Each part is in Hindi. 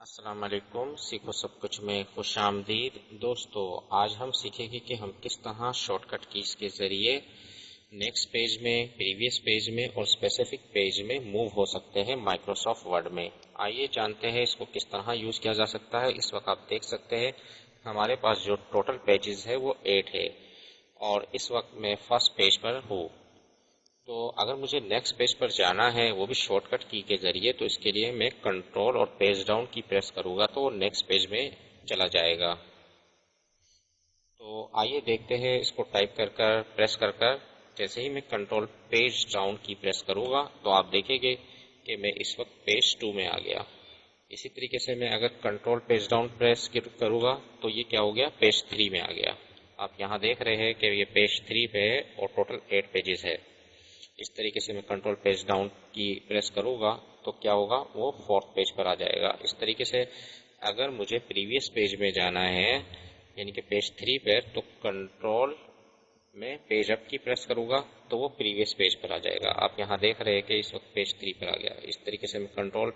अस्सलाम वालेकुम। सीखो सब कुछ में खुशामदीद। दोस्तों, आज हम सीखेंगे कि हम किस तरह शॉर्टकट कीज के जरिए नेक्स्ट पेज में, प्रीवियस पेज में और स्पेसिफिक पेज में मूव हो सकते हैं माइक्रोसॉफ्ट वर्ड में। आइए जानते हैं इसको किस तरह यूज किया जा सकता है। इस वक्त आप देख सकते हैं हमारे पास जो टोटल पेजेस है वो 8 है और इस वक्त मैं फर्स्ट पेज पर हूँ। तो अगर मुझे नेक्स्ट पेज पर जाना है वो भी शॉर्टकट की के जरिए, तो इसके लिए मैं कंट्रोल और पेज डाउन की प्रेस करूंगा तो नेक्स्ट पेज में चला जाएगा। तो आइए देखते हैं इसको टाइप कर कर प्रेस कर कर। जैसे ही मैं कंट्रोल पेज डाउन की प्रेस करूंगा तो आप देखेंगे कि मैं इस वक्त पेज 2 में आ गया। इसी तरीके से मैं अगर कंट्रोल पेज डाउन प्रेस करूंगा तो ये क्या हो गया, पेज 3 में आ गया। आप यहाँ देख रहे हैं कि ये पेज 3 पे है और टोटल 8 पेजेस है। इस तरीके से मैं कंट्रोल पेज डाउन की प्रेस करूंगा तो क्या होगा, वो 4th पेज पर आ जाएगा। इस तरीके से अगर मुझे प्रीवियस पेज में जाना है यानी कि पेज 3 पर, तो कंट्रोल में पेज अप की प्रेस करूंगा तो वो प्रीवियस पेज पर आ जाएगा। आप यहाँ देख रहे हैं कि इस वक्त पेज 3 पर आ गया। इस तरीके से मैं कंट्रोल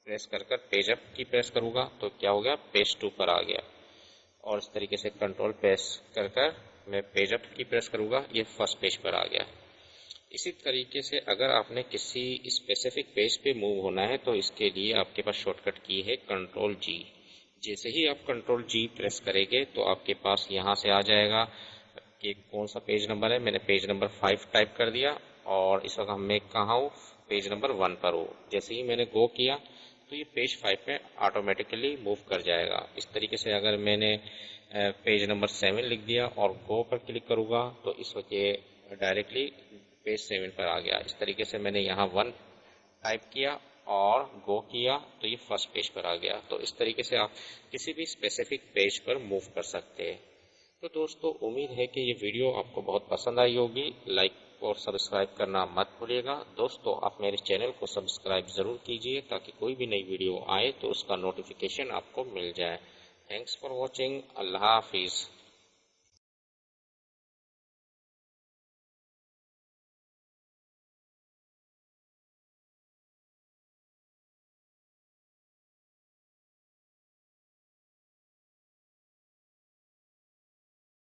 प्रेस कर कर पेज अप की प्रेस करूंगा तो क्या हो गया, पेज 2 पर आ गया। और इस तरीके से कंट्रोल प्रेस कर कर मैं पेज अप की प्रेस करूंगा, ये फर्स्ट पेज पर आ गया। इसी तरीके से अगर आपने किसी स्पेसिफिक पेज पे मूव होना है तो इसके लिए आपके पास शॉर्टकट की है कंट्रोल जी। जैसे ही आप कंट्रोल जी प्रेस करेंगे तो आपके पास यहाँ से आ जाएगा कि कौन सा पेज नंबर है। मैंने पेज नंबर 5 टाइप कर दिया और इस वक्त मैं कहाँ हूँ, पेज नंबर 1 पर हूँ। जैसे ही मैंने गो किया तो ये पेज 5 में ऑटोमेटिकली मूव कर जाएगा। इस तरीके से अगर मैंने पेज नंबर 7 लिख दिया और गो पर क्लिक करूँगा तो इस वक्त ये डायरेक्टली पेज 7 पर आ गया। इस तरीके से मैंने यहाँ 1 टाइप किया और गो किया तो ये फर्स्ट पेज पर आ गया। तो इस तरीके से आप किसी भी स्पेसिफिक पेज पर मूव कर सकते हैं। तो दोस्तों, उम्मीद है कि ये वीडियो आपको बहुत पसंद आई होगी। लाइक और सब्सक्राइब करना मत भूलिएगा। दोस्तों, आप मेरे चैनल को सब्सक्राइब जरूर कीजिए ताकि कोई भी नई वीडियो आए तो उसका नोटिफिकेशन आपको मिल जाए। Thanks for watching. Allah Hafiz.